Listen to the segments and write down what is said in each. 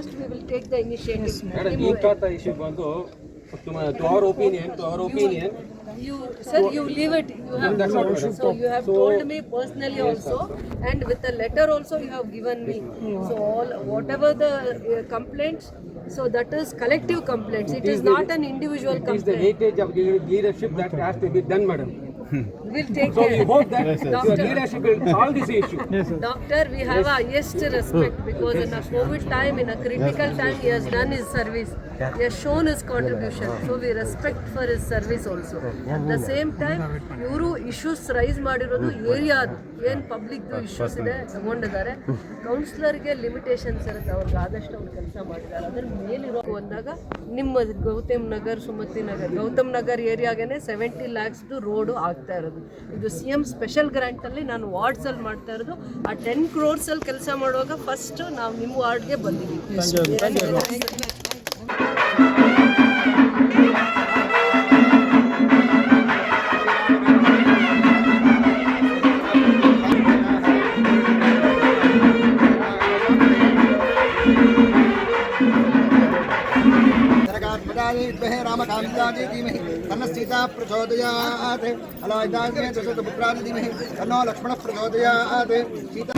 first we will take the initiative. Madam, issue to our opinion. You leave it. You have so you have told me personally also, and with the letter also you have given me. So all whatever the complaints, so that is collective complaints. It is not an individual complaint. It is the weightage of the leadership that has to be done, madam. We'll take So care. we hope that Doctor, the leadership will solve this issue. Doctor, we have a highest respect because in a COVID time, in a critical time, he has done his service. He has shown his contribution. So we respect for his service also. At the same time, ಇವರು issues rice ಮಾಡಿರೋದು ಏರಿಯಾದು ಏನು ಪಬ್ಲಿಕ್ದು issues ಇದೆ ತಗೊಂಡಿದ್ದಾರೆ. ಕೌನ್ಸಿಲರ್ಗೆ limitations ಇರುತ್ತೆ, ಅವ್ರಿಗೆ ಆದಷ್ಟು ಅವ್ರು ಕೆಲಸ ಮಾಡಿದ್ದಾರೆ. ಅದ್ರ ಮೇಲಿರೋ ಅಂದಾಗ ನಿಮ್ಮ ಗೌತಮ್ ನಗರ್, ಸುಮತಿ ನಗರ್, ಗೌತಮ್ ನಗರ್ ಏರಿಯಾಗೇನೆ 70 lakhsದು ರೋಡು ಆಗ್ತಾ ಇರೋದು. ಇದು CM ಸ್ಪೆಷಲ್ ಗ್ರಾಂಟಲ್ಲಿ ನಾನು ವಾರ್ಡ್ಸಲ್ಲಿ ಮಾಡ್ತಾ ಇರೋದು. ಆ 10 crores ಅಲ್ಲಿ ಕೆಲಸ ಮಾಡುವಾಗ ಫಸ್ಟ್ ನಾವು ನಿಮ್ಮ ವಾರ್ಡ್ಗೆ ಬಂದಿದ್ದೀವಿ. रामकान्ताय धीमहि तन्नः सीता प्रचोदयात् अलौकिकाय दशरथपुत्राय धीमहि तन्नो लक्ष्मणः प्रचोदयात् सीता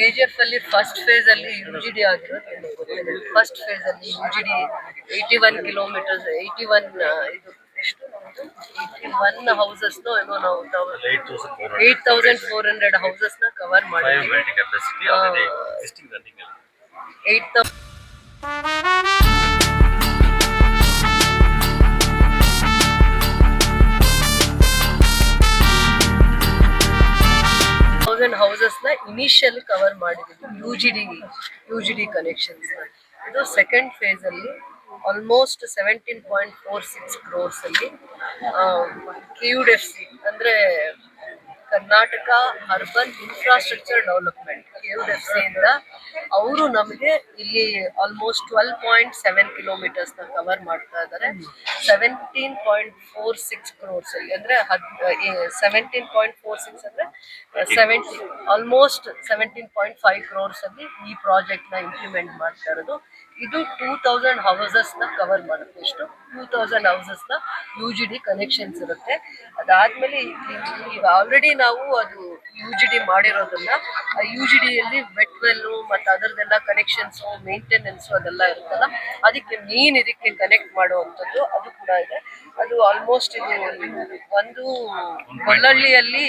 KGF ಅಲ್ಲಿ ಫಸ್ಟ್ ಫೇಸ್ ಅಲ್ಲಿ UGD ಆಗಿರೋದು. ಫಸ್ಟ್ ಫೇಸ್ ಅಲ್ಲಿ UGD 81 ಕಿಲೋಮೀಟರ್ಸ್ 81 ಇದು ಎಷ್ಟು 81 ಹೌಸಸ್ ಏನೋ ನಾವು 8400 ಹೌಸಸ್ ನ ಕವರ್ ಮಾಡಿದ್ದೀವಿ. 8,000 ಹೌಸಸ್ ನ ಇನಿಷಿಯಲ್ ಕವರ್ ಮಾಡಿದ್ದೀವಿ UGD ಕನೆಕ್ಷನ್ಸ್. ಇದು ಸೆಕೆಂಡ್ ಫೇಸ್ ಅಲ್ಲಿ ಆಲ್ಮೋಸ್ಟ್ 17.46 crores ಅಲ್ಲಿ KUDFC ಅಂದ್ರೆ Karnataka urban infrastructure development KUDFC ಇಂದ ಅವರು ನಮಗೆ ಇಲ್ಲಿ ಆಲ್ಮೋಸ್ಟ್ 12.7 kilometers ನ ಕವರ್ ಮಾಡ್ತಾ ಇದ್ದಾರೆ. 17.46 crores ಅಲ್ಲಿ ಅಂದ್ರೆ 17.46 ಅಂದ್ರೆ 70 ಆಲ್ಮೋಸ್ಟ್ 17.5 crores ಅಲ್ಲಿ ಈ ಪ್ರಾಜೆಕ್ಟ್ ನ ಇಂಪ್ಲಿಮೆಂಟ್ ಮಾಡ್ತಾ ಇರೋದು. ಇದು 2000 ಹೌಸಸ್ ನ ಕವರ್ ಮಾಡುತ್ತೆ. ಎಷ್ಟು 2000 ಹೌಸಸ್ ನ UGD ಕನೆಕ್ಷನ್ಸ್ ಇರುತ್ತೆ. ಅದಾದ್ಮೇಲೆ ಈಗ ಆಲ್ರೆಡಿ ನಾವು ಅದು UGD ಮಾಡಿರೋದನ್ನ UGD ಅಲ್ಲಿ ವೆಟ್ ವೆಲ್ ಮತ್ತು ಅದರದೆಲ್ಲ ಕನೆಕ್ಷನ್ಸ್ ಮೇಂಟೆನೆನ್ಸ್ ಅದೆಲ್ಲ ಇರುತ್ತಲ್ಲ, ಅದಕ್ಕೆ ಮೇನ್ ಇದಕ್ಕೆ ಕನೆಕ್ಟ್ ಮಾಡುವಂಥದ್ದು ಅದು ಕೂಡ ಇದೆ. ಅದು ಆಲ್ಮೋಸ್ಟ್ ಇದು ಒಂದು ಗೊಲ್ಲಹಳ್ಳಿಯಲ್ಲಿ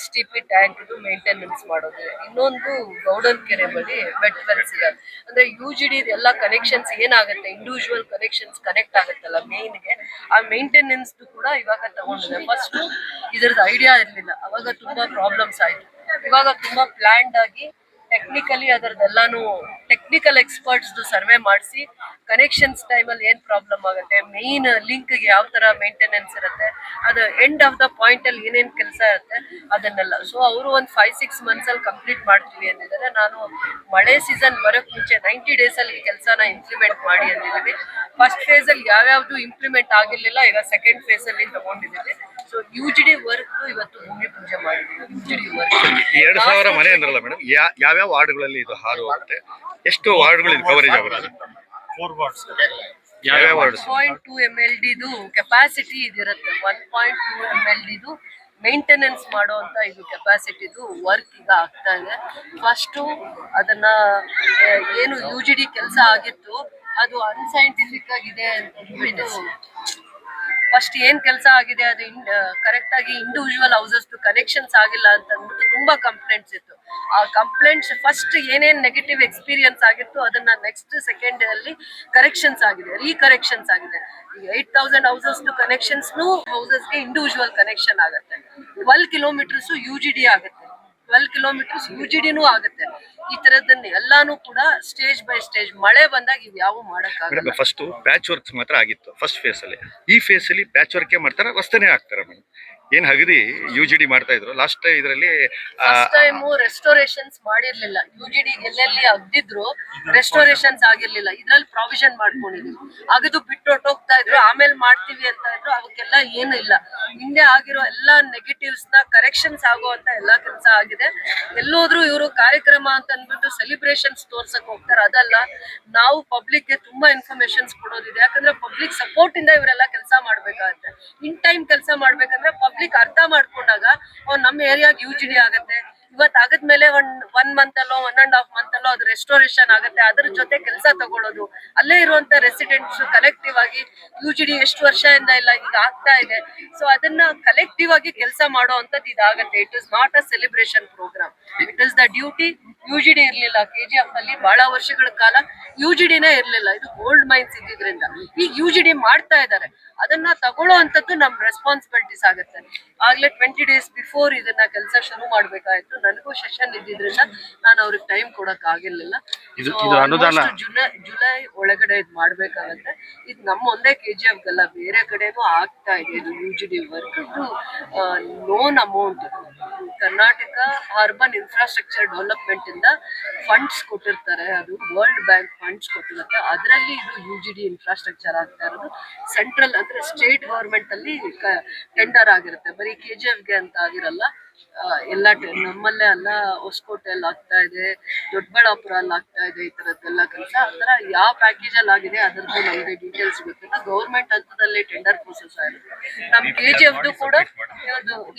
STP ಟ್ಯಾಂಕ್ ಇದು ಮೇಂಟೆನೆನ್ಸ್ ಮಾಡೋದು, ಇನ್ನೊಂದು ಗೌಡನ್ ಕೆರೆ ಬಳಿ ವೆಟ್ ವೆಲ್ಸ್ ಇದೆ. ಅಂದ್ರೆ UGD ಎಲ್ಲ ಕನೆಕ್ಷನ್ಸ್ ಏನಾಗುತ್ತೆ, ಇಂಡಿವಿಜುವಲ್ ಕನೆಕ್ಷನ್ಸ್ ಕನೆಕ್ಟ್ ಆಗುತ್ತಲ್ಲ ಮೇನ್ಗೆ, ಆ ಮೇಂಟೆನೆನ್ಸ್ ಕೂಡ ಇವಾಗ ತಗೊಂಡಿದೆ. ಫಸ್ಟ್ ಇದ್ರದ್ದು ಐಡಿಯಾ ಇರಲಿಲ್ಲ, ಅವಾಗ ತುಂಬಾ ಪ್ರಾಬ್ಲಮ್ಸ್ ಆಯ್ತು. ಇವಾಗ ತುಂಬಾ ಪ್ಲಾನ್ಡ್ ಆಗಿ ಟೆಕ್ನಿಕಲಿ ಅದರದೆಲ್ಲಾನು ಟೆಕ್ನಿಕಲ್ ಎಕ್ಸ್ಪರ್ಟ್ಸ್ ಸರ್ವೆ ಮಾಡಿಸಿ ಕನೆಕ್ಷನ್ಸ್ ಟೈಮಲ್ಲಿ ಏನು ಪ್ರಾಬ್ಲಮ್ ಆಗುತ್ತೆ, ಮೇನ್ ಲಿಂಕ್ಗೆ ಯಾವ ಥರ ಮೇಂಟೆನೆನ್ಸ್ ಇರುತ್ತೆ, ಅದು ಎಂಡ್ ಆಫ್ ದ ಪಾಯಿಂಟಲ್ಲಿ ಏನೇನು ಕೆಲಸ ಇರುತ್ತೆ ಅದನ್ನೆಲ್ಲ. ಸೊ ಅವರು ಒಂದು 5-6 monthsಲ್ಲಿ ಕಂಪ್ಲೀಟ್ ಮಾಡ್ತೀವಿ ಅಂದಿದ್ದಾರೆ. ನಾನು ಮಳೆ ಸೀಸನ್ ಬರೋಕ್ಕೆ ಮುಂಚೆ 90 daysಲ್ಲಿ ಈ ಕೆಲಸನ ಇಂಪ್ಲಿಮೆಂಟ್ ಮಾಡಿ ಅಂದಿದ್ದೀವಿ. ಫಸ್ಟ್ ಫೇಸಲ್ಲಿ ಯಾವ್ಯಾವುದು ಇಂಪ್ಲಿಮೆಂಟ್ ಆಗಿರಲಿಲ್ಲ, ಈಗ ಸೆಕೆಂಡ್ ಫೇಸಲ್ಲಿ ತಗೊಂಡಿದ್ದೀವಿ. ಸೊ UGD ವರ್ಕ್ ಇವತ್ತು ಭೂಮಿ ಪೂಜೆ ಮಾಡಿದ್ದೀವಿ. UGD ವರ್ಕ್ 2000 ಮನೆ ಅಂದ್ರಲ್ಲ ಮೇಡಮ್, ಯಾವ್ಯಾವ ವಾರ್ಡ್ಗಳಲ್ಲಿ ಇದು ಹಾದು ಹೋಗುತ್ತೆ? ಎಷ್ಟು ವಾರ್ಡ್ಗಳು ಇದು ಕವರೇಜ್ ಆಗುತ್ತೆ? 4 wards. ಯಾವ್ಯಾವ ವಾರ್ಡ್ಸ್? 1.2 MLDದು ಕೆಪಾಸಿಟಿ ಇದಿರುತ್ತೆ. 1.2 MLDದು ಮೇಂಟೆನೆನ್ಸ್ ಮಾಡುವಂತ ಇದು ಕೆಪಾಸಿಟಿದು ವರ್ಕ್ ಈಗ ಆಗ್ತಾ ಇದೆ. ಫಸ್ಟು ಅದನ್ನ ಏನು UGD ಕೆಲಸ ಆಗಿತ್ತು ಅದು ಅನ್ಸೈಂಟಿಫಿಕ್ ಆಗಿದೆ ಅಂತ ಹೇಳ್ಬಿಟ್ಟು ಫಸ್ಟ್ ಏನ್ ಕೆಲಸ ಆಗಿದೆ ಅದು ಕರೆಕ್ಟ್ ಆಗಿ ಇಂಡಿವಿಜುವಲ್ ಹೌಸಸ್ ಕನೆಕ್ಷನ್ಸ್ ಆಗಿಲ್ಲ ಅಂತ ಅಂದ್ಬಿಟ್ಟು ತುಂಬಾ ಕಂಪ್ಲೇಂಟ್ಸ್ ಇತ್ತು. ಆ ಕಂಪ್ಲೇಂಟ್ಸ್ ಫಸ್ಟ್ ಏನೇನ್ ನೆಗೆಟಿವ್ ಎಕ್ಸ್ಪೀರಿಯನ್ಸ್ ಆಗಿತ್ತು ಅದನ್ನ ನೆಕ್ಸ್ಟ್ ಸೆಕೆಂಡ್ ಅಲ್ಲಿ ಕರೆಕ್ಷನ್ಸ್ ಆಗಿದೆ, ರೀಕರೆಕ್ಷನ್ಸ್ ಆಗಿದೆ. ಈಗ 8,000 ಹೌಸಸ್ ಕನೆಕ್ಷನ್ಸ್ನು ಹೌಸಸ್ಗೆ ಇಂಡಿವಿಜುವಲ್ ಕನೆಕ್ಷನ್ ಆಗುತ್ತೆ. 12 ಕಿಲೋಮೀಟರ್ಸ್ UGD ಆಗುತ್ತೆ, 12 ಕಿಲೋಮೀಟರ್ಸ್ UGDನೂ ಆಗುತ್ತೆ. ಈ ತರದನ್ನ ಎಲ್ಲಾನು ಕೂಡ ಸ್ಟೇಜ್ ಬೈ ಸ್ಟೇಜ್ ಮಳೆ ಬಂದಾಗ ಇವ್ ಯಾವ ಮಾಡಕ್ಕಾಗಲ್ಲ. ಫಸ್ಟ್ ಪ್ಯಾಚ್ ವರ್ಕ್ಸ್ ಮಾತ್ರ ಆಗಿತ್ತು ಫಸ್ಟ್ ಫೇಸ್ ಅಲ್ಲಿ. ಈ ಫೇಸ್ ಅಲ್ಲಿ ಪ್ಯಾಚ್ ವರ್ಕ್ ಮಾಡ್ತಾರೆ, ರಸ್ತೆನೇ ಹಾಕ್ತಾರೆ ಮೇಡಮ್. ಏನ್ ಹಗದಿ UGD ಮಾಡ್ತಾ ಇದ್ರು ಲಾಸ್ಟ್ ಇದರಲ್ಲಿ. ಫಸ್ಟ್ ಟೈಮ್ ರೆಸ್ಟೋರೇಷನ್ಸ್ ಮಾಡಿರ್ಲಿಲ್ಲ. UGD ಎಲ್ಲೆಲ್ಲಿ ಅಗ್ದಿದ್ರು ರೆಸ್ಟೋರೇಷನ್ಸ್ ಆಗಿರ್ಲಿಲ್ಲ. ಇದ್ರಲ್ಲಿ ಪ್ರಾವಿಷನ್ ಮಾಡ್ಕೊಂಡಿದ್ವಿ. ಅಗದು ಬಿಟ್ಟೊಟ್ಟೋಗ್ತಾ ಇದ್ರು, ಆಮೇಲೆ ಮಾಡ್ತೀವಿ ಅಂತ ಇದ್ರು. ಅವಕ್ಕೆಲ್ಲ ಏನು ಇಲ್ಲ. ಹಿಂದೆ ಆಗಿರೋ ಎಲ್ಲಾ ನೆಗೆಟಿವ್ಸ್ ನ ಕರೆಕ್ಷನ್ಸ್ ಆಗುವಂತ ಎಲ್ಲಾ ಕೆಲಸ ಆಗಿದೆ. ಎಲ್ಲೋದ್ರು ಇವರು ಕಾರ್ಯಕ್ರಮ ಅಂತ ಅಂದ್ಬಿಟ್ಟು ಸೆಲಿಬ್ರೇಷನ್ಸ್ ತೋರ್ಸಕ್ ಹೋಗ್ತಾರೆ. ಅದಲ್ಲ, ನಾವು ಪಬ್ಲಿಕ್ ಗೆ ತುಂಬಾ ಇನ್ಫಾರ್ಮೇಶನ್ಸ್ ಕೊಡೋದಿದೆ. ಯಾಕಂದ್ರೆ ಪಬ್ಲಿಕ್ ಸಪೋರ್ಟ್ ಇಂದ ಇವರೆಲ್ಲ ಕೆಲಸ ಮಾಡ್ಬೇಕಾಗತ್ತೆ. ಇನ್ ಟೈಮ್ ಕೆಲಸ ಮಾಡ್ಬೇಕಂದ್ರೆ ಪಬ್ಲಿಕ್ ಅರ್ಥ ಮಾಡ್ಕೊಂಡಾಗ ನಮ್ಮ ಏರಿಯಾಗ UGD ಆಗತ್ತೆ. ಇವತ್ತು ಆಗದ್ಮೇಲೆ ಒನ್ ಮಂತ್ ಅಲ್ಲೋ 1.5 ಮಂತ್ ಅಲ್ಲೋ ಅದು ರೆಸ್ಟೋರೇಷನ್ ಆಗುತ್ತೆ. ಅದ್ರ ಜೊತೆ ಕೆಲಸ ತಗೊಳ್ಳೋದು, ಅಲ್ಲೇ ಇರುವಂತ ರೆಸಿಡೆಂಟ್ಸ್ ಕಲೆಕ್ಟಿವ್ ಆಗಿ UGD ಎಷ್ಟು ವರ್ಷದಿಂದ ಇಲ್ಲ ಈಗ ಆಗ್ತಾ ಇದೆ. ಸೊ ಅದನ್ನ ಕಲೆಕ್ಟಿವ್ ಆಗಿ ಕೆಲಸ ಮಾಡೋ ಅಂತದ್ದು ಇದಾಗತ್ತೆ. It is not a celebration programme, it is the duty. UGD ಇರ್ಲಿಲ್ಲ KGF ಅಲ್ಲಿ ಬಹಳ ವರ್ಷಗಳ ಕಾಲ, UGDನೇ ಇರ್ಲಿಲ್ಲ. ಇದು ಗೋಲ್ಡ್ ಮೈನ್ಸ್ ಇದ್ದಿದ್ರಿಂದ ಈಗ UGD ಮಾಡ್ತಾ ಇದ್ದಾರೆ. ಅದನ್ನ ತಗೊಳ್ಳೋ ಅಂತದ್ದು ನಮ್ ರೆಸ್ಪಾನ್ಸಿಬಿಲಿಟೀಸ್ ಆಗುತ್ತೆ. ಆಗ್ಲೇ 20 days ಬಿಫೋರ್ ಇದನ್ನ ಕೆಲಸ ಶುರು ಮಾಡ್ಬೇಕಾಯ್ತು. ನನಗೂ ಸೆಷನ್ ಇದ್ದಿದ್ರಿಂದ ನಾನು ಅವ್ರಿಗೆ ಟೈಮ್ ಕೊಡಕ್ ಆಗಿರ್ಲಿಲ್ಲ. ಜುಲೈ ಒಳಗಡೆ ಇದು ಮಾಡ್ಬೇಕಾಗತ್ತೆ. ಇದು ನಮ್ಮ ಒಂದೇ KGF ಗಲ್ಲ, ಬೇರೆ ಕಡೆನೂ ಆಗ್ತಾ ಇದೆ ಇದು UGD ವರ್ಕ್. ಇದು loan amount Karnataka urban infrastructure development ಇಂದ ಫಂಡ್ಸ್ ಕೊಟ್ಟಿರ್ತಾರೆ. ಅದು ವರ್ಲ್ಡ್ ಬ್ಯಾಂಕ್ ಫಂಡ್ಸ್ ಕೊಟ್ಟಿರುತ್ತೆ. ಅದರಲ್ಲಿ ಇದು UGD ಇನ್ಫ್ರಾಸ್ಟ್ರಕ್ಚರ್ ಆಗ್ತಾ ಇರೋದು. ಸೆಂಟ್ರಲ್ ಅಂದ್ರೆ ಸ್ಟೇಟ್ ಗವರ್ಮೆಂಟ್ ಅಲ್ಲಿ ಟೆಂಡರ್ ಆಗಿರುತ್ತೆ. ಬರೀ KGFಗೆ ಅಂತ ಆಗಿರಲ್ಲ, ಎಲ್ಲ ನಮ್ಮಲ್ಲೇ ಅಲ್ಲ, ಹೊಸಕೋಟೆಯಲ್ಲಿ ಆಗ್ತಾ ಇದೆ, ದೊಡ್ಡಬಳ್ಳಾಪುರ ಅಲ್ಲಿ ಆಗ್ತಾ ಇದೆ. ಈ ತರದ್ದೆಲ್ಲ ಕೆಲಸ ಆ ತರ ಯಾವ ಪ್ಯಾಕೇಜ್ ಅಲ್ಲಿ ಆಗಿದೆ ಅದ್ರದ್ದು ನಮ್ಗೆ ಡೀಟೇಲ್ಸ್ ಗೊತ್ತಿಲ್ಲ. ಗವರ್ಮೆಂಟ್ ಹಂತದಲ್ಲಿ ಟೆಂಡರ್ ಪ್ರೊಸೆಸ್ ಆಗಿದೆ. ನಮ್ KGFದು ಕೂಡ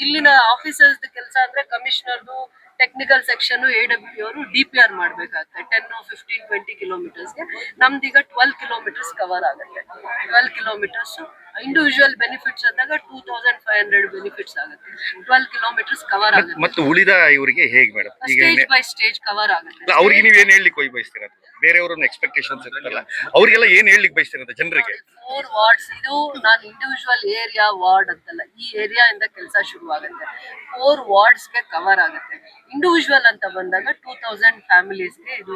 ಇಲ್ಲಿನ ಆಫೀಸರ್ಸ್ ಕೆಲಸ ಅಂದ್ರೆ ಕಮಿಷನರ್ದು ಟೆಕ್ನಿಕಲ್ ಸೆಕ್ಷನ್ AWP ಅವರು DPR ಮಾಡ್ಬೇಕಾಗುತ್ತೆ 10, 15, 20 ಕಿಲೋಮೀಟರ್ಸ್ಗೆ. ನಮ್ದೀಗ 12 ಕಿಲೋಮೀಟರ್ಸ್ ಕವರ್ ಆಗುತ್ತೆ. 12 ಕಿಲೋಮೀಟರ್ಸ್ ಇಂಡಿವಿಜುವಲ್ ಬೆನಿಫಿಟ್ಸ್ ಅಂದಾಗ 2,500 ಬೆನಿಫಿಟ್ಸ್ ಆಗುತ್ತೆ. 12 ಕಿಲೋಮೀಟರ್ಸ್ ಕವರ್ ಆಗುತ್ತೆ. ಮತ್ತು ಉಳಿದ ಇವರಿಗೆ ಹೇಗೆ madam? Stage by stage cover ಆಗುತ್ತೆ. ಅವ್ರಿಗೆ ನೀವ್ ಏನ್ ಹೇಳಲಿಕ್ಕೆ ಹೋಗಿ ಬಯಸ್ತೀರ? ಬೇರೆಯವ್ರನ್ನ ಎಕ್ಸ್ಪೆಕ್ಟೇಷನ್ಸ್ ಇರುತ್ತಲ್ಲ, ಅವ್ರಿಗೆಲ್ಲ ಏನ್ ಹೇಳಲಿಕ್ಕೆ ಬಯಸ್ತೀರ ಜನರಿಗೆ? 4 ವಾರ್ಡ್ಸ್ ಇದು. ನಾನು ಇಂಡಿವಿಜುವಲ್ ಏರಿಯಾ ವಾರ್ಡ್ ಅಂತಲ್ಲ, ಈ ಏರಿಯಾ ಇಂದ ಕೆಲಸ ಶುರು ಆಗುತ್ತೆ. 4 ವಾರ್ಡ್ಸ್ಗೆ ಕವರ್ ಆಗುತ್ತೆ. ಇಂಡಿವಿಜುವಲ್ ಅಂತ ಬಂದಾಗ 2,000 ಫ್ಯಾಮಿಲೀಸ್ಗೆ ಇದು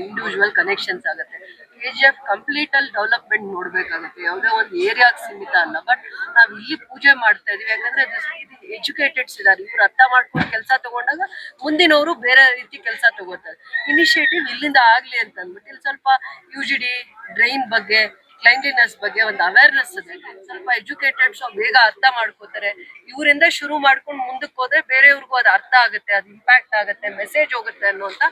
ಇಂಡಿವಿಜುವಲ್ ಕನೆಕ್ಷನ್ಸ್ ಆಗುತ್ತೆ. KGF ಕಂಪ್ಲೀಟ್ ಅಲ್ಲಿ ಡೆವಲಪ್ಮೆಂಟ್ ನೋಡ್ಬೇಕಾಗುತ್ತೆ, ಯಾವುದೇ ಒಂದು ಏರಿಯಾಗೆ ಸೀಮಿತ ಅಲ್ಲ. ಬಟ್ ನಾವ್ ಇಲ್ಲಿ ಪೂಜೆ ಮಾಡ್ತಾ ಇದೀವಿ ಯಾಕಂದ್ರೆ ಇದು ಎಜುಕೇಟೆಡ್ಸ್ ಇದಾರೆ. ಇವ್ರು ಅರ್ಥ ಮಾಡ್ಕೊಂಡು ಕೆಲಸ ತಗೊಂಡಾಗ ಮುಂದಿನವರು ಬೇರೆ ರೀತಿ ಕೆಲಸ ತಗೋತಾರೆ. ಇನಿಷಿಯೇಟಿವ್ ಇಲ್ಲಿಂದ ಆಗ್ಲಿ ಅಂತ ಅಂದ್ಬಿಟ್ಟು ಇಲ್ಲಿ ಸ್ವಲ್ಪ UGD ಡ್ರೈನ್ ಬಗ್ಗೆ, ಕ್ಲೈನ್ಲಿನೆಸ್ ಬಗ್ಗೆ ಒಂದು ಅವೇರ್ನೆಸ್ ಇದೆ. ಸ್ವಲ್ಪ ಎಜುಕೇಟೆಡ್ಸ್ ಬೇಗ ಅರ್ಥ ಮಾಡ್ಕೋತಾರೆ. ಇವರಿಂದ ಶುರು ಮಾಡ್ಕೊಂಡು ಮುಂದಕ್ಕೆ ಹೋದ್ರೆ ಬೇರೆಯವ್ರಿಗೂ ಅದು ಅರ್ಥ ಆಗುತ್ತೆ, ಅದು ಇಂಪ್ಯಾಕ್ಟ್ ಆಗುತ್ತೆ, ಮೆಸೇಜ್ ಹೋಗುತ್ತೆ ಅನ್ನುವಂತ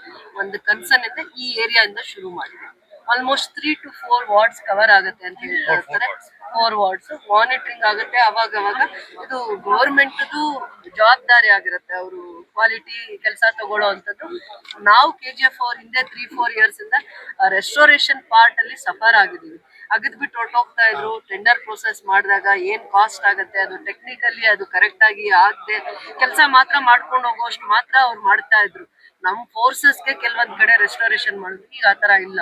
ಒಂದು ಕನ್ಸರ್ನ್ ಇಂದ ಈ ಏರಿಯಾ ಇಂದ ಶುರು ಮಾಡಿದೆ. ಆಲ್ಮೋಸ್ಟ್ 3 to 4 ವಾರ್ಡ್ಸ್ ಕವರ್ ಆಗುತ್ತೆ ಅಂತ ಹೇಳ್ತಾ ಇರ್ತಾರೆ. 4 ವಾರ್ಡ್ಸ್ ಮಾನಿಟರಿಂಗ್ ಆಗುತ್ತೆ. ಅವಾಗ ಇದು ಗವರ್ಮೆಂಟ್ದು ಜವಾಬ್ದಾರಿ ಆಗಿರುತ್ತೆ, ಅವರು ಕ್ವಾಲಿಟಿ ಕೆಲಸ ತಗೊಳ್ಳೋ ಅಂತದ್ದು. ನಾವು KGF ಅವ್ರ ಹಿಂದೆ 3-4 ಇಯರ್ಸ್ ಇಂದ ರೆಸ್ಟೋರೇಷನ್ ಪಾರ್ಟ್ ಅಲ್ಲಿ ಸಫರ್ ಆಗಿದ್ದೀವಿ. ಅಗದ್ಬಿಟ್ಟು ಹೊರಟೋಗ್ತಾ ಇದ್ರು. ಟೆಂಡರ್ ಪ್ರೊಸೆಸ್ ಮಾಡಿದಾಗ ಏನ್ ಕಾಸ್ಟ್ ಆಗುತ್ತೆ, ಅದು ಟೆಕ್ನಿಕಲಿ ಅದು ಕರೆಕ್ಟ್ ಆಗಿ ಆಗದೆ ಕೆಲಸ ಮಾತ್ರ ಮಾಡ್ಕೊಂಡು ಹೋಗೋಷ್ಟು ಮಾತ್ರ ಅವ್ರು ಮಾಡ್ತಾ ಇದ್ರು. ನಮ್ ಫೋರ್ಸಸ್ಗೆ ಕೆಲವೊಂದ್ ಕಡೆ ರೆಸ್ಟೋರೇಷನ್ ಮಾಡಿದ್ವಿ. ಈಗ ಆತರ ಇಲ್ಲ,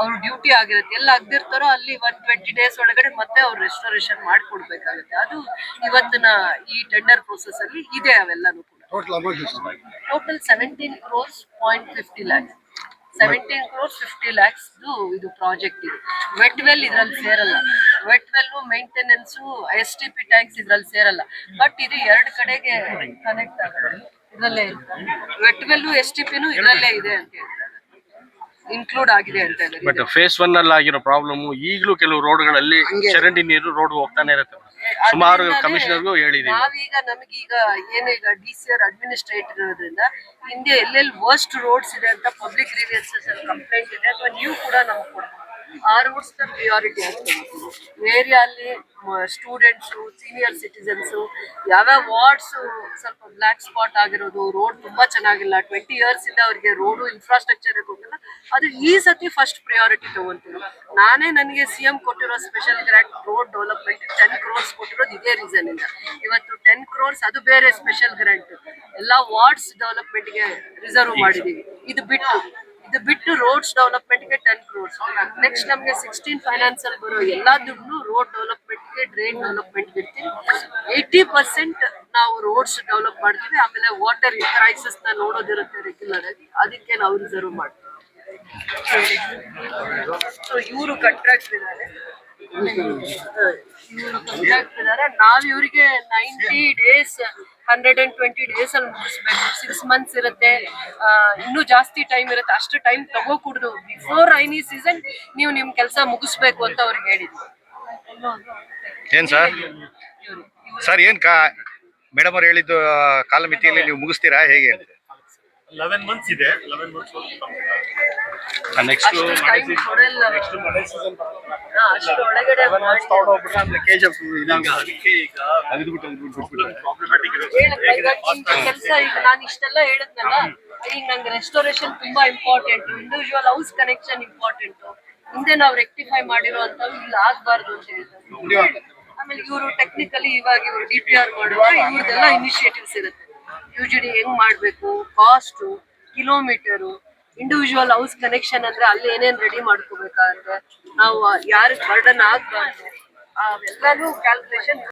ಅವ್ರ ಡ್ಯೂಟಿ ಆಗಿರುತ್ತೆ. ಎಲ್ಲ ಆಗ್ದಿರ್ತಾರೋ ಅಲ್ಲಿ 120 days ಒಳಗಡೆ ಮತ್ತೆ ಅವ್ರು ರೆಸ್ಟೋರೇಷನ್ ಮಾಡ್ಕೊಡ್ಬೇಕಾಗುತ್ತೆ. ಅದು ಇವತ್ತಿನ ಈ ಟೆಂಡರ್ ಪ್ರೊಸೆಸ್ ಅಲ್ಲಿ ಇದೆ. ಅವೆಲ್ಲನೂ ಕೂಡ total 17 crores 0.50 lakhs 17 crores 50 lakhs ಇದು ಪ್ರಾಜೆಕ್ಟ್. ಇದು ವೆಟ್ ವೆಲ್ ಇದ್ರಲ್ಲಿ ಸೇರಲ್ಲ. Wet well maintenance STP tanks ಇದ್ರಲ್ಲಿ ಸೇರಲ್ಲ. ಬಟ್ ಇದು 2 ಕಡೆಗೆ ಕನೆಕ್ಟ್ ಆಗುತ್ತೆ. ಇದ್ರಲ್ಲೇ ವೆಟ್ ವೆಲ್ STPನೂ ಇದ್ರಲ್ಲೇ ಇದೆ ಅಂತ ಹೇಳ್ತಾರೆ, ಇನ್ಕ್ಲೂಡ್ ಆಗಿದೆ ಅಂತ ಹೇಳಿದ್ರೆ. ಬಟ್ ಫೇಸ್ 1 ಅಲ್ಲಿ ಆಗಿರೋ ಪ್ರಾಬ್ಲಮ್ ಈಗಲೂ ಕೆಲವು ರೋಡ್ಗಳಲ್ಲಿ ಚರಂಡಿ ನೀರು ರೋಡ್ ಹೋಗ್ತಾನೆ ಇರುತ್ತೆ. ಸುಮಾರು ಕಮಿಷನರ್ಗೂ ಹೇಳಿದೀವಿ. ನಾವೀಗ ನಮಗೀಗ ಏನೀಗ DCR ಅಡ್ಮಿನಿಸ್ಟ್ರೇಟರ್ ಇರೋದ್ರಿಂದ ಹಿಂದೆ ಎಲ್ಲೆಲ್ಲಿ ವರ್ಸ್ಟ್ ರೋಡ್ಸ್ ಇದೆ ಅಂತ ಪಬ್ಲಿಕ್ ಗ್ರೀವಿಯನ್ಸಸ್ ಕಂಪ್ಲೇಂಟ್ ಇದೆ, ಅಥವಾ ನೀವು ಕೂಡ ನಮ್ಗೆ ಕೊಡ್ಬೋದು. ಆ ರೂಟ್ಸ್ನ ಪ್ರಿಯಾರಿಟಿ ಆಗ್ತದೆ. ಏರಿಯಲ್ಲಿ ಸ್ಟೂಡೆಂಟ್ಸು, ಸೀನಿಯರ್ ಸಿಟಿಸನ್ಸು, ಯಾವ್ಯಾವ ವಾರ್ಡ್ಸು ಸ್ವಲ್ಪ ಬ್ಲ್ಯಾಕ್ ಸ್ಪಾಟ್ ಆಗಿರೋದು, ರೋಡ್ ತುಂಬಾ ಚೆನ್ನಾಗಿಲ್ಲ, 20 years ಇಂದ ಅವ್ರಿಗೆ ರೋಡು ಇನ್ಫ್ರಾಸ್ಟ್ರಕ್ಚರ್ ಹೋಗಿಲ್ಲ, ಅದು ಈ ಸತಿ ಫಸ್ಟ್ ಪ್ರಿಯಾರಿಟಿ ತಗೊಂತೀವಿ. ನಾನೇ ನನಗೆ CM ಕೊಟ್ಟಿರೋ special grant road development 10 crores ಕೊಟ್ಟಿರೋದು ಇದೇ ರೀಸನ್ ಇಂದ. ಇವತ್ತು 10 crores ಅದು ಬೇರೆ ಸ್ಪೆಷಲ್ ಗ್ರಾಂಟ್ ಎಲ್ಲ ವಾರ್ಡ್ಸ್ ಡೆವಲಪ್ಮೆಂಟ್ಗೆ ರಿಸರ್ವ್ ಮಾಡಿದೀವಿ. ಇದು ಬಿಟ್ಟು ರೋಡ್ಸ್ ಡೆವಲಪ್ಮೆಂಟ್ಗೆ 10 crores. ನೆಕ್ಸ್ಟ್ ನಮಗೆ 16 ಫೈನಾನ್ಸ್ ಅಲ್ಲಿ ಬರೋ ಎಲ್ಲಾ ದುಡ್ಡು ರೋಡ್ ಡೆವಲಪ್ಮೆಂಟ್ಗೆ, ಡ್ರೈನ್ ಡೆವಲಪ್ಮೆಂಟ್ಗೆ ಇರ್ತೀವಿ. 80% ನಾವು ರೋಡ್ಸ್ ಡೆವಲಪ್ ಮಾಡ್ತೀವಿ. ಆಮೇಲೆ ವಾಟರ್ ಕ್ರೈಸಿಸ್ ನ ನೋಡೋದಿರುತ್ತೆ ರೆಗ್ಯುಲರ್ ಆಗಿ, ಅದಕ್ಕೆ ನಾವು ರಿಸರ್ವ್ ಮಾಡ್ತೀವಿ. ಸೊ ಇವರು ಕಾಂಟ್ರಾಕ್ಟ್ ಇದ್ದಾರೆ, ನಾವ್ ಇವ್ರಿಗೆ 90 days 120 days ಅಲ್ಲಿ ಮುಗಿಸ್ಬೇಕು. 6 months ಇರುತ್ತೆ, ಇನ್ನೂ ಜಾಸ್ತಿ ಟೈಮ್ ಇರುತ್ತೆ. ಅಷ್ಟು ಟೈಮ್ ತಗೋಕೂಡ್ದು. ಬಿಫೋರ್ ರೈನಿ ಸೀಸನ್ ನೀವು ನಿಮ್ ಕೆಲಸ ಮುಗಿಸ್ಬೇಕು ಅಂತ ಅವ್ರಿಗೆ ಹೇಳಿದ್ವಿ. ಏನ್ ಸರ್ ಏನ್ ಮೇಡಮ್ ಅವ್ರು ಹೇಳಿದ್ದು ಕಾಲಮಿತಿಯಲ್ಲಿ ನೀವು ಮುಗಿಸ್ತೀರಾ ಹೇಗೆ? 11 months ಇದೆ. 11 months ನೆಕ್ಸ್ಟ್ ಟೈಮ್ ಕೊಡಲ್ಲ. ಅಷ್ಟು ಒಳಗಡೆ ಕೆಲಸ. ಈಗ ನಾನು ಇಷ್ಟೆಲ್ಲ ಹೇಳಿದ್ನಲ್ಲ, ಈಗ ನಂಗೆ ರೆಸ್ಟೋರೇಷನ್ ತುಂಬಾ important, individual house connection important. ಹಿಂದೆ ನಾವು ರೆಕ್ಟಿಫೈ ಮಾಡಿರೋ ಅಂತವು ಇಲ್ಲಿ ಆಗ್ಬಾರ್ದು ಅಂತ ಹೇಳ್ತಾರೆ. ಆಮೇಲೆ ಇವರು ಟೆಕ್ನಿಕಲಿ ಇವಾಗ ಇವರು DPR ಮಾಡುವಾಗ ಇವ್ರದೆಲ್ಲ ಇನಿಷಿಯೇಟಿವ್ಸ್ ಇರುತ್ತೆ. UGD ಹೆಂಗ್ ಮಾಡ್ಬೇಕು, cost, kilometre, individual house connection ಅಂದ್ರೆ ಅಲ್ಲಿ ಏನೇನ್ ರೆಡಿ ಮಾಡ್ಕೋಬೇಕಾಗುತ್ತೆ, ನಾವು ಯಾರಿಗೆ ಬರ್ಡನ್ ಆಗ್ಬಾರ್ದು, ಅವೆಲ್ಲಾನು ಕ್ಯಾಲ್ಕುಲೇಷನ್.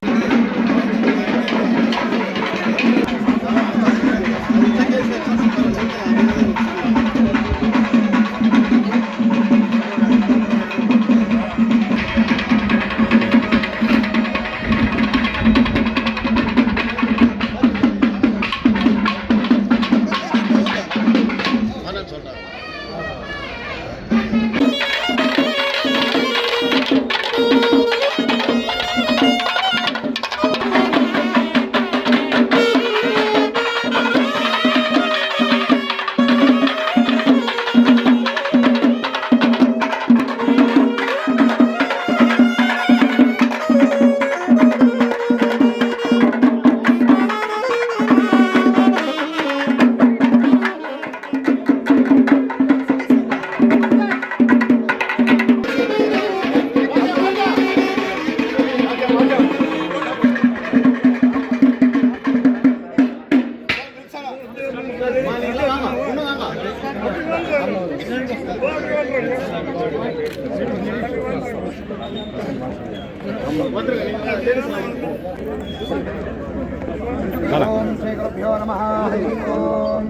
ಓಂ ಶ್ರೀ ಗುರುಭ್ಯೋ ನಮಃ. ಹರಿ ಓಂ.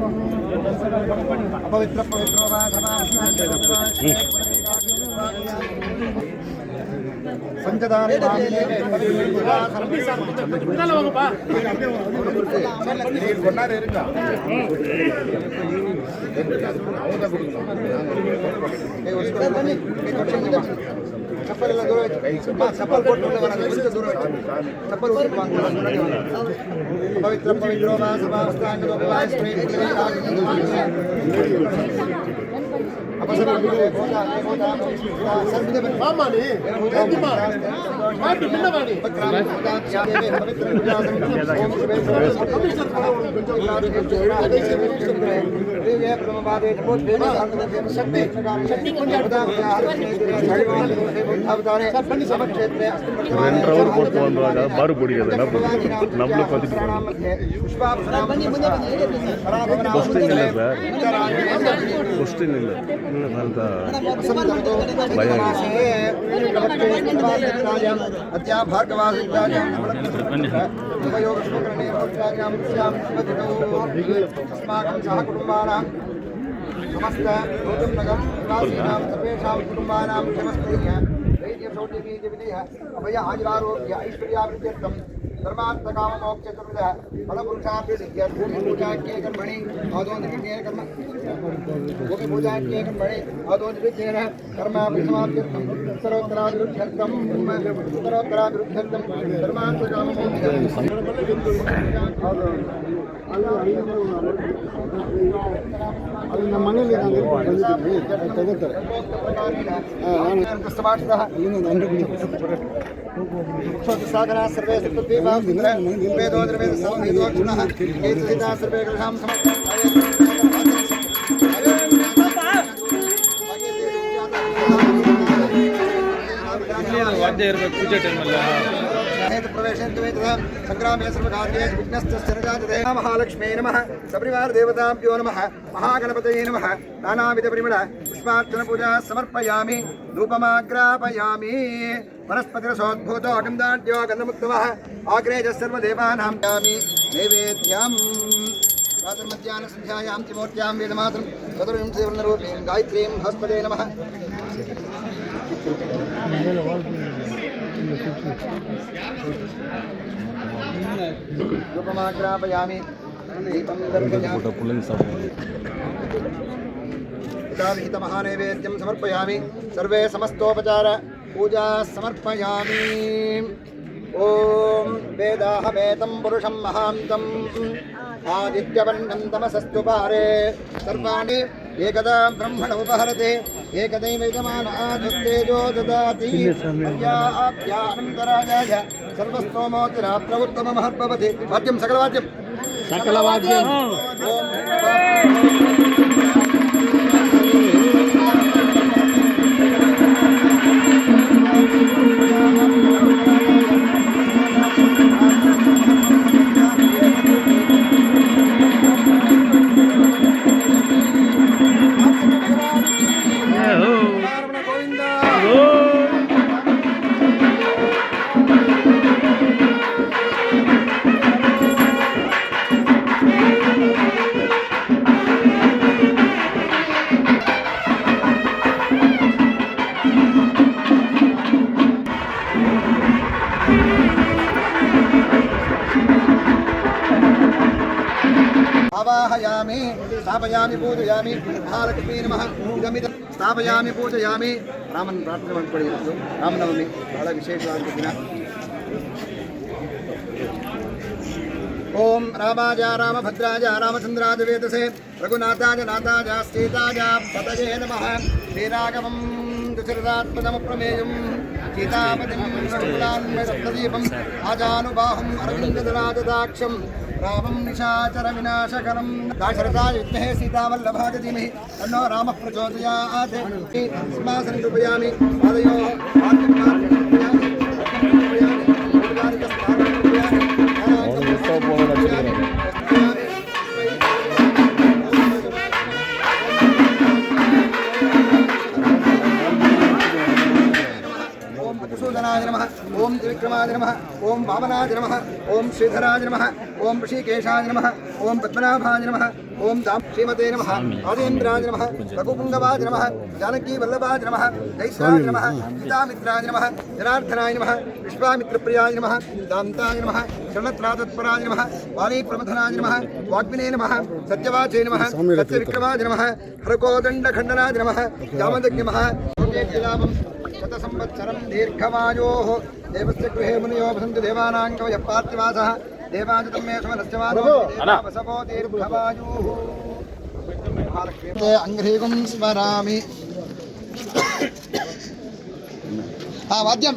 ಅಪವಿತ್ರ ಪವಿತ್ರೋ ವಾ ಪಂಚದಾರಿ ಚಪ್ಪಲ್ ಎಲ್ಲ ದೂರ ಚಪ್ಪಲ್ ಕೊಟ್ಟು ದೂರ ಚಪ್ಪಲ್ ಪವಿತ್ರ ಪವಿತ್ರೋ ವಾ ಬಾರು ಕೊಡಿ ನಮ್ಮಲ್ಲಿ ಕ್ವಶ್ಚನ್ ಇಲ್ಲ ಅಂತ ಭಯ समस्त नगर निवासीनां सर्वेषां कुटुम्बानां क्षमस्तेय दैर्घ्यशौर्यवीर्यविजयः अभय आयुरारोग्य ऐश्वर्याभिवृद्ध्यर्थं धर्मार्थकाममोक्षचतुर्विधः फलपुरुषार्थसिद्ध्यै भूमिपूजाख्ये कर्मणि आदोनिर्विघ्नेन कर्म भूमिपूजाख्ये कर्मणि आदोनिर्विघ्नेन कर्माभिसमाप्त्यर्थं उत्तरोत्तराभिवृद्ध्यर्थं धर्मार्थकाममोक्षचतुर्विधः ಅದು ನಮ್ಮ ಮನೇಲಿ ನಾನು ಬಂದಿದ್ದೀನಿ ತಗೋತಾರೆ ಸಾಗರ ಸರ್ವೇ ಸರ್ವೇ ವಾದ್ಯ ಇರಬೇಕು ಪೂಜೆ ಟೈಮಲ್ಲಿ. ಸಂಗ್ರಾಮೇ ಸರ್ವಕಾರ್ಯೇ ವಿಘ್ನಸ್ತಶ್ಚರಜಾತೇ ಮಹಾಲಕ್ಷ್ಮೇ ನಮಃ ಸಪರಿವಾರ ದೇವತಾಭ್ಯೋ ನಮಃ ಮಹಾಗಣಪತಯೇ ನಮಃ ನಾನಾವಿಧ ಪರಿಮಳ ಪುಷ್ಪಾರ್ಚನ ಪೂಜಾ ಸಮರ್ಪಯಾಮಿ ಧೂಪಮಾಗ್ರಾಪಯಾಮಿ ವನಸ್ಪತಿರಸೋದ್ಭೂತೋ ಅಗಂಧಾಢ್ಯೋ ಗಂಧಮುಕ್ತವಃ ಆಗ್ರೇಜ ಸರ್ವದೇವಾನಾಂ ಯಾಮಿ ನೈವೇದ್ಯಂ ಪ್ರಾತರ್ಮಧ್ಯಾಹ್ನ ಸಂಧ್ಯಾಯಾಂ ತ್ರಿಮೂರ್ತ್ಯಾಂ ವೇದಮಾತರಂ ಚತುರ್ವಿಂಶತಿವರ್ಣರೂಪೀಂ ಗಾಯತ್ರೀಂ ಬೃಹಸ್ಪತೇ ನಮಃ ಧೂಪಮಾಗ್ರಾಪಯಾಮಿ ದೀಪಂ ದರ್ಶಯಾಮಿ विहित महानैवेद्यं समर्पयामि सर्वे समस्तोपचार पूजा समर्पयामि ओम वेदाहमेतं पुरुषं महान्तं आदित्यवर्णं तमसस्तु पारे सर्वाणि एकदा ब्रह्मण उपहरते एकदैवैकमान आधुत्तेजो ददाति अभ्यानन्तराय सर्वस्तोमोत्तरा प्रवृत्तमहर्भवति वाद्यं सकलवाद्यं ओम आवाहयामि स्थापयामि पूजयामि महालक्ष्मी नमः इदमिदं स्थापयामि पूजयामि रामन प्रार्थने ಮಾಡ್ಕೊಳ್ಳಿ ಇವತ್ತು ರಾಮನವಮಿ ಬಹಳ ವಿಶೇಷವಾದ ದಿನ ओम रामाय रामभद्राय रामचंद्राय वेदसे रघुनाथाय नाथाय सीताय पतये नमः श्रीराघवं दशरथात्मजमप्रमेयं सीतापतिं रघुकुलान्मयरत्नदीपम् आजानुबाहुम् अरविन्ददलायदाक्षं रामं निशाचर विनाशकरं दाशरथाय विद्महे सीतावल्लभाय धीमहि तन्नो रामः प्रचोदयात् सिंहासनं कृपयामि पादयोः ओम मधुसूदनाय नमः ओम त्रिविक्रमाय नमः ओम वामनाय नमः ओम श्रीधराय नमः ओम ऋषिकेशाय नमः ओम पद्मनाभाय नमः ओम श्रीमते नमः आदेन्द्राय नमः रघुपुंगवाय नमः जानकी वल्लभाय नमः जयश्राय नमः सीतामित्राय नमः जनार्दनाय नमः विश्वामित्रप्रियाय नमः दान्ताय नमः शरणत्रातत्पराय नमः वालीप्रमथनाय नमः वाग्मिने नमः सत्यवाचे नमः सत्यविक्रमाय नमः हरकोदण्डखण्डनाय नमः जामदग्निमः शतसंवत्सरं दीर्घमायोः देवस्य गृहे मुनयो वसन्तु देवानां कवयः पार्थिवासः देवाजितं मे सुमनस्य वासवो दीर्घमायुः अङ्घ्रीगुं स्मरामि वाद्यं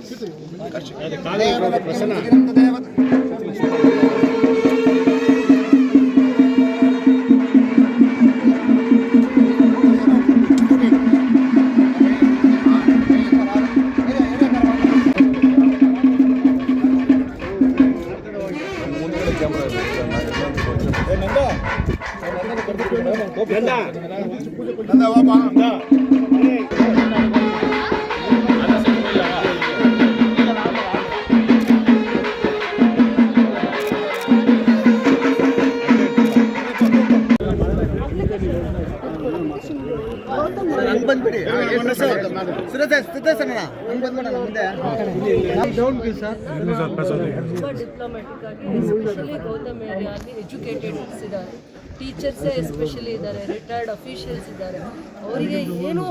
ಡಿಪ್ಲೊಮ್ಯಾಟಿಕ್ ಆಗಿ ಎಸ್ಪೆಷಲಿ ಗೌತಮ್ ಏರಿಯಾಲಿ ಎಜುಕೇಟೆಡ್ಸ್ ಇದ್ದಾರೆ, ಟೀಚರ್ಸೇ ಎಸ್ಪೆಷಲಿ ಇದ್ದಾರೆ, ರಿಟೈರ್ಡ್ ಅಫಿಷಿಯಲ್ಸ್ ಇದ್ದಾರೆ. ಅವರಿಗೆ ಏನೂ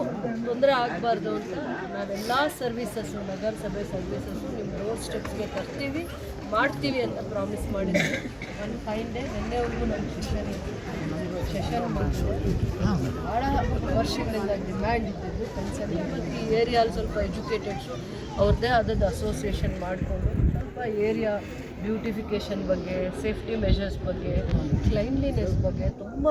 ತೊಂದರೆ ಆಗಬಾರ್ದು ಅಂತ ನಾವೆಲ್ಲ ಸರ್ವಿಸಸ್ಸು, ನಗರಸಭೆ ಸರ್ವಿಸಸ್ಸು ನಿಮ್ಮ ಡೋರ್ ಸ್ಟೆಪ್ಸ್ಗೆ ತರ್ತೀವಿ. ಮಾಡ್ತೀವಿ ಅಂತ ಪ್ರಾಮಿಸ್ ಮಾಡಿದ್ವಿ. ಒಂದು 5 ಡೇ ನಿನ್ನೆವರೆಗೂ ನಮ್ಮ ಸೆಷನ್ ಮಾಡಿದ್ವಿ. ಭಾಳ ವರ್ಷಗಳಿಂದ ಡಿಮ್ಯಾಂಡ್ ಇದ್ದಿದ್ದು ಕನ್ಸರ್ನ್. ಈ ಏರಿಯಾಲ್ಲಿ ಸ್ವಲ್ಪ ಎಜುಕೇಟೆಡ್ಸು ಅವ್ರದ್ದೇ ಆದದ್ದು ಅಸೋಸಿಯೇಷನ್ ಮಾಡಿಕೊಂಡು ಸ್ವಲ್ಪ ಏರಿಯಾ ಬ್ಯೂಟಿಫಿಕೇಷನ್ ಬಗ್ಗೆ, ಸೇಫ್ಟಿ ಮೆಷರ್ಸ್ ಬಗ್ಗೆ, ಕ್ಲೈನ್ಲಿನೆಸ್ ಬಗ್ಗೆ ತುಂಬ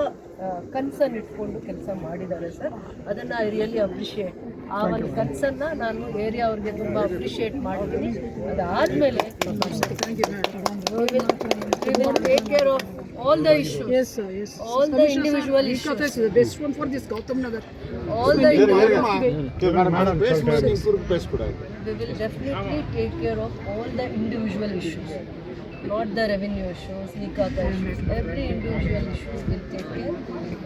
ಕನ್ಸರ್ನ್ ಇಟ್ಕೊಂಡು ಕೆಲಸ ಮಾಡಿದ್ದಾರೆ ಸರ್. ಅದನ್ನು ಐ ರಿಯಲಿ ಅಪ್ರಿಷಿಯೇಟ್. ಆ ಒಂದು ಕನ್ಸರ್ನ ನಾನು ಏರಿಯಾ ಅವ್ರಿಗೆ ತುಂಬ ಅಪ್ರಿಷಿಯೇಟ್ ಮಾಡ್ತೀನಿ. ಅದಾದಮೇಲೆ take care of all the issues. Yes, sir. Yes. All the individual issues. Nikata is the best one for this Gautam Nagar. All the individual. Madam We will definitely take care of all the individual issues, not the revenue issues, Nikata issues. Every individual issues will take care.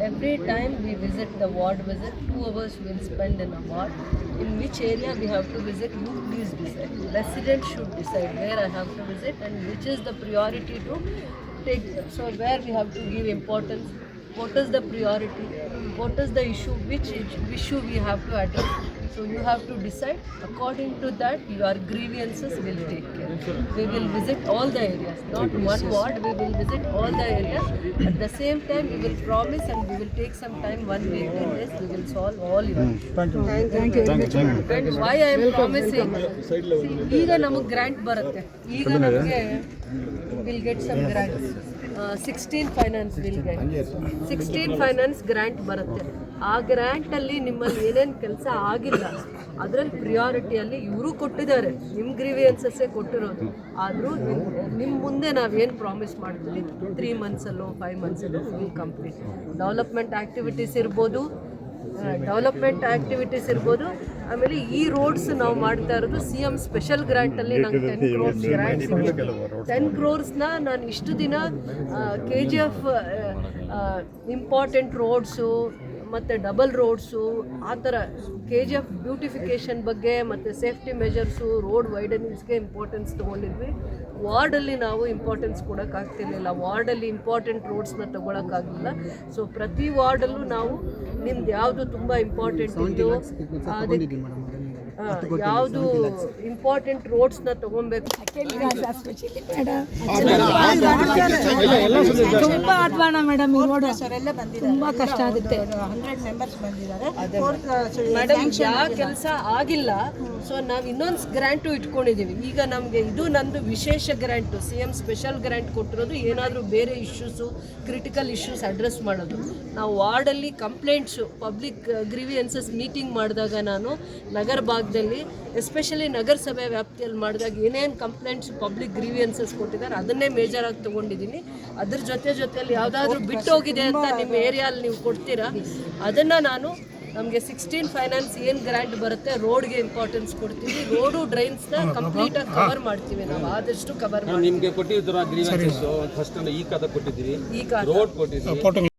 Every time we visit the ward visit, 2 hours we'll spend in a ward. In which area we have to visit, you please decide. Residents should decide where I have to visit and which is the priority to take. So where we have to give importance, what is the priority, what is the issue, which issue we have to address. So you have to decide. According to that, your grievances will take care. We will visit all the areas, not one ward. We will visit all the areas. At the same time, we will promise and we will take some time, 1 week, 10 days. We will solve all your issues. Thank you. And why I am promising? ಈಗ ನಮಗೆ grant ಬರುತ್ತೆ. ಈಗ ನಮಗೆ will get some grants. 16 finance will get 16 finance grant ಬರುತ್ತೆ. ಆ ಗ್ರ್ಯಾಂಟಲ್ಲಿ ನಿಮ್ಮಲ್ಲಿ ಏನೇನು ಕೆಲಸ ಆಗಿಲ್ಲ ಅದರಲ್ಲಿ ಪ್ರಿಯಾರಿಟಿಯಲ್ಲಿ ಇವರು ಕೊಟ್ಟಿದ್ದಾರೆ. ನಿಮ್ಮ ಗ್ರೀವಿಯನ್ಸಸ್ಸೇ ಕೊಟ್ಟಿರೋದು. ಆದರೂ ನಿಮ್ಮ ಮುಂದೆ ನಾವೇನು ಪ್ರಾಮಿಸ್ ಮಾಡ್ತೀವಿ 3 ಮಂತ್ಸಲ್ಲೋ 5 ಮಂತ್ಸಲ್ಲೋ ವಿಲ್ ಕಂಪ್ಲೀಟ್. ಡೆವಲಪ್ಮೆಂಟ್ ಆ್ಯಕ್ಟಿವಿಟೀಸ್ ಇರ್ಬೋದು, ಆಮೇಲೆ ಈ ರೋಡ್ಸ್ ನಾವು ಮಾಡ್ತಾ ಇರೋದು CM ಸ್ಪೆಷಲ್ ಗ್ರಾಂಟಲ್ಲಿ ನಂಗೆ 10 crores ಗ್ರಾಂಟ್ ಸಿಗುತ್ತೆ. 10 crores ನಾನು ಇಷ್ಟು ದಿನ KGF ಇಂಪಾರ್ಟೆಂಟ್ ರೋಡ್ಸು ಮತ್ತು ಡಬಲ್ ರೋಡ್ಸು ಆ ಥರ KGF ಬ್ಯೂಟಿಫಿಕೇಷನ್ ಬಗ್ಗೆ ಮತ್ತು ಸೇಫ್ಟಿ ಮೆಜರ್ಸು, ರೋಡ್ ವೈಡನಿಂಗ್ಸ್ಗೆ ಇಂಪಾರ್ಟೆನ್ಸ್ ತೊಗೊಂಡಿದ್ವಿ. ವಾರ್ಡಲ್ಲಿ ನಾವು ಇಂಪಾರ್ಟೆನ್ಸ್ ಕೊಡೋಕ್ಕಾಗ್ತಿರ್ಲಿಲ್ಲ. ವಾರ್ಡಲ್ಲಿ ಇಂಪಾರ್ಟೆಂಟ್ ರೋಡ್ಸ್ನ ತೊಗೊಳಕ್ಕಾಗಲಿಲ್ಲ. ಸೊ ಪ್ರತಿ ವಾರ್ಡಲ್ಲೂ ನಾವು ನಿಮ್ದು ಯಾವುದು ತುಂಬ ಇಂಪಾರ್ಟೆಂಟ್ ಇತ್ತು, ಅದಕ್ಕೆ ಯಾವುದು ಇಂಪಾರ್ಟೆಂಟ್ ರೋಡ್ಸ್ನ ತೊಗೊಬೇಕು. ತುಂಬಾ ಅಧ್ವಾನ ಮೇಡಮ್, ಈ ರೋಡ್ ತುಂಬಾ ಕಷ್ಟ ಆಗುತ್ತೆ. 100 ಮೆಂಬರ್ಸ್ ಬಂದಿದ್ದಾರೆ. ಮೇಡಮ್ ಯಾವ ಕೆಲಸ ಆಗಿಲ್ಲ. ಸೊ ನಾವು ಇನ್ನೊಂದು ಗ್ರ್ಯಾಂಟು ಇಟ್ಕೊಂಡಿದ್ದೀವಿ. ಈಗ ನಮಗೆ ಇದು ನಂದು ವಿಶೇಷ ಗ್ರ್ಯಾಂಟು, CM ಸ್ಪೆಷಲ್ ಗ್ರ್ಯಾಂಟ್ ಕೊಟ್ಟಿರೋದು. ಏನಾದರೂ ಬೇರೆ ಇಶ್ಯೂಸು, ಕ್ರಿಟಿಕಲ್ ಇಶ್ಯೂಸ್ ಅಡ್ರೆಸ್ ಮಾಡೋದು. ನಾವು ವಾರ್ಡಲ್ಲಿ ಕಂಪ್ಲೇಂಟ್ಸು, ಪಬ್ಲಿಕ್ ಗ್ರೀವಿಯನ್ಸಸ್ ಮೀಟಿಂಗ್ ಮಾಡಿದಾಗ ನಾನು ನಗರ ಭಾಗದಲ್ಲಿ ಎಸ್ಪೆಷಲಿ ನಗರಸಭೆ ವ್ಯಾಪ್ತಿಯಲ್ಲಿ ಮಾಡಿದಾಗ ಏನೇನು ಕಂಪ್ಲೇಂಟ್ಸ್ ಪಬ್ಲಿಕ್ ಗ್ರೀವಿಯನ್ಸಸ್ ಕೊಟ್ಟಿದ್ದಾರೆ ಅದನ್ನೇ ಮೇಜರಾಗಿ ತೊಗೊಂಡಿದ್ದೀನಿ. ಅದ್ರ ಜೊತೆಯಲ್ಲಿ ಯಾವುದಾದ್ರೂ ಬಿಟ್ಟು ಹೋಗಿದೆ ಅಂತ ನಿಮ್ಮ ಏರಿಯಲ್ಲಿ ನೀವು ಕೊಡ್ತೀರಾ, ಅದನ್ನು ನಾನು ನಮಗೆ 16 ಫೈನಾನ್ಸ್ ಏನು ಗ್ರ್ಯಾಂಟ್ ಬರುತ್ತೆ ರೋಡ್ಗೆ ಇಂಪಾರ್ಟೆನ್ಸ್ ಕೊಡ್ತೀವಿ. ರೋಡು ಡ್ರೈನ್ಸ್ನ ಕಂಪ್ಲೀಟಾಗಿ ಕವರ್ ಮಾಡ್ತೀವಿ. ನಾವು ಆದಷ್ಟು ಕವರ್ ಮಾಡ್ತೀವಿ. ನಿಮಗೆ ಕೊಟ್ಟಿದ್ರು ಗ್ರೀವೆನ್ಸಸ್ ಫಸ್ಟ್ ಈ ಖಾತಾ ಕೊಟ್ಟಿದ್ದೀವಿ, ಈ ಖಾತೆ ರೋಡ್ ಕೊಟ್ಟಿದ್ದೀವಿ.